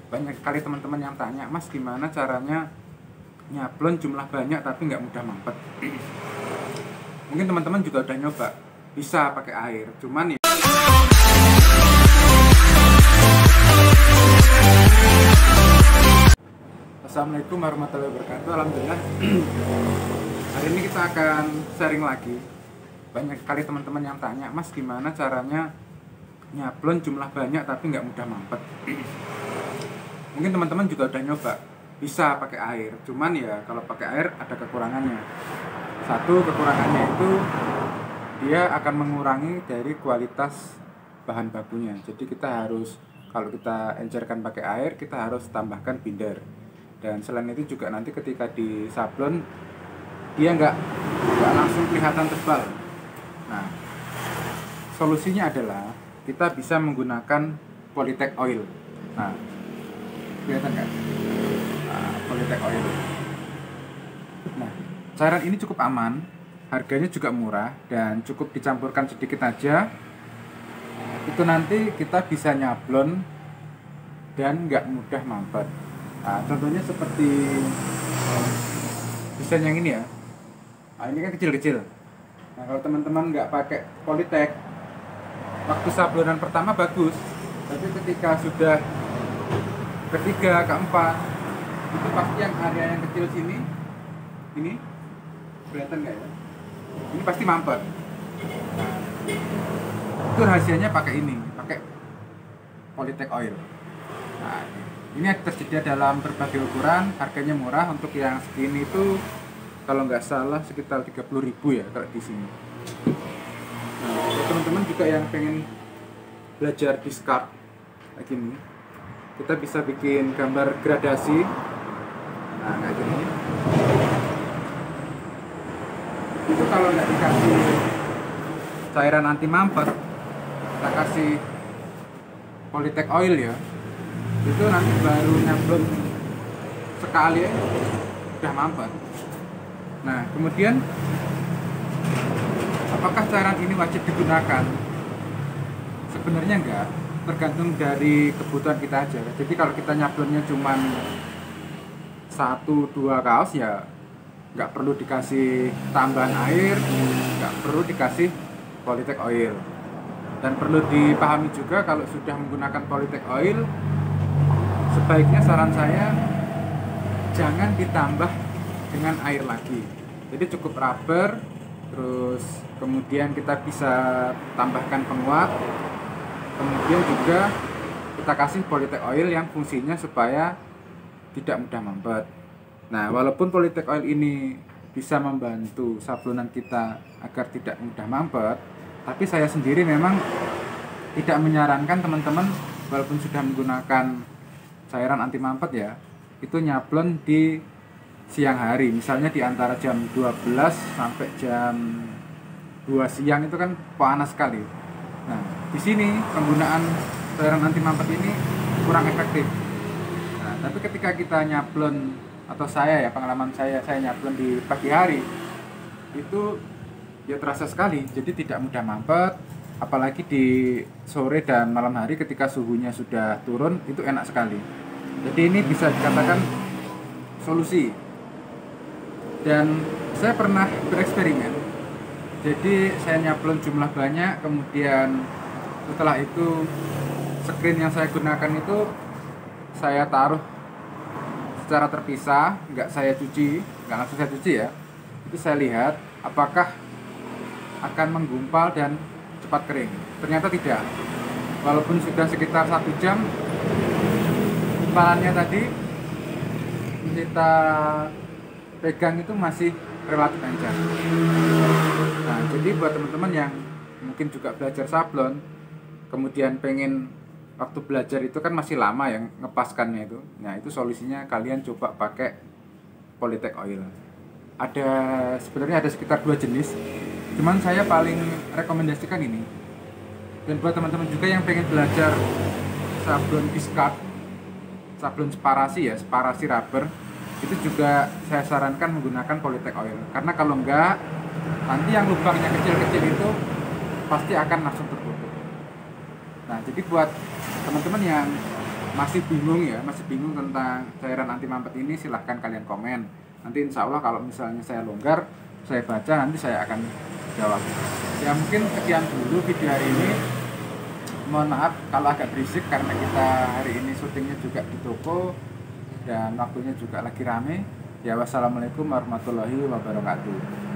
Banyak sekali teman-teman yang tanya, Mas gimana caranya nyablon jumlah banyak tapi nggak mudah mampet. Mungkin teman-teman juga udah nyoba, bisa pakai air, cuman ya Assalamualaikum warahmatullahi wabarakatuh. Alhamdulillah hari ini kita akan sharing lagi. Banyak sekali teman-teman yang tanya, Mas gimana caranya nyablon jumlah banyak tapi nggak mudah mampet. Mungkin teman-teman juga udah nyoba, bisa pakai air, cuman ya kalau pakai air ada kekurangannya. Satu kekurangannya itu dia akan mengurangi dari kualitas bahan bakunya. Jadi kita harus, kalau kita encerkan pakai air, kita harus tambahkan binder. Dan selain itu juga nanti ketika disablon dia nggak langsung kelihatan tebal. Nah, solusinya adalah kita bisa menggunakan Polytech oil. Nah, kelihatan nggak? Polytech oil. Nah, cairan ini cukup aman, harganya juga murah, dan cukup dicampurkan sedikit aja. Itu nanti kita bisa nyablon dan nggak mudah mampet. Nah, contohnya seperti desain yang ini ya. Nah, ini kan kecil-kecil. Nah, kalau teman-teman nggak pakai Polytech, waktu sablonan pertama bagus, tapi ketika sudah ketiga, keempat, itu pasti yang area yang kecil sini, ini kelihatan nggak ya? Ini pasti mampet. Nah, itu rahasianya pakai ini, pakai Polytech oil. Nah, ini tersedia dalam berbagai ukuran, harganya murah. Untuk yang segini itu kalau nggak salah sekitar 30.000 ya kalau di sini. Nah, untuk teman-teman juga yang pengen belajar discard kayak gini, kita bisa bikin gambar gradasi. Nah, kayak gini. Itu kalau nggak dikasih cairan anti mampet, kita kasih Polytech oil ya, itu nanti baru nyablon sekali ya, udah mampet. Nah, kemudian apakah cairan ini wajib digunakan? Sebenarnya enggak, tergantung dari kebutuhan kita aja. Jadi kalau kita nyablonnya cuman 1-2 kaos ya nggak perlu dikasih tambahan air, nggak perlu dikasih Polytech oil. Dan perlu dipahami juga kalau sudah menggunakan Polytech oil, sebaiknya saran saya jangan ditambah dengan air lagi. Jadi cukup rubber, terus kemudian kita bisa tambahkan penguat, kemudian juga kita kasih Polytech oil yang fungsinya supaya tidak mudah mampet. Nah, walaupun Polytech oil ini bisa membantu sablonan kita agar tidak mudah mampet, tapi saya sendiri memang tidak menyarankan teman-teman walaupun sudah menggunakan cairan anti mampet ya, itu nyablon di siang hari. Misalnya di antara jam 12 sampai jam 2 siang itu kan panas sekali. Nah, di sini penggunaan cairan anti mampet ini kurang efektif. Nah, tapi ketika kita nyablon, atau saya ya, pengalaman saya nyablon di pagi hari, itu ya terasa sekali, jadi tidak mudah mampet. Apalagi di sore dan malam hari ketika suhunya sudah turun, itu enak sekali. Jadi ini bisa dikatakan solusi. Dan saya pernah bereksperimen. Jadi saya nyablon jumlah banyak, kemudian setelah itu screen yang saya gunakan itu saya taruh secara terpisah, nggak langsung saya cuci ya. Itu saya lihat apakah akan menggumpal dan cepat kering. Ternyata tidak. Walaupun sudah sekitar 1 jam, gumpalannya tadi kita pegang itu masih relatif encer. Nah, jadi buat teman-teman yang mungkin juga belajar sablon, kemudian pengen waktu belajar itu kan masih lama yang ngepaskannya itu. Nah, itu solusinya kalian coba pakai Polytech oil. Sebenarnya ada sekitar 2 jenis. Cuman saya paling rekomendasikan ini. Dan buat teman-teman juga yang pengen belajar sablon discard, sablon separasi rubber, itu juga saya sarankan menggunakan Polytech oil. Karena kalau enggak, nanti yang lubangnya kecil-kecil itu pasti akan langsung tertutup. Nah, jadi buat teman-teman yang masih bingung tentang cairan anti mampet ini, silahkan kalian komen. Nanti insya Allah kalau misalnya saya longgar, saya baca, nanti saya akan jawab. Ya mungkin sekian dulu video hari ini. Mohon maaf kalau agak berisik karena kita hari ini syutingnya juga di toko dan waktunya juga lagi rame. Ya wassalamualaikum warahmatullahi wabarakatuh.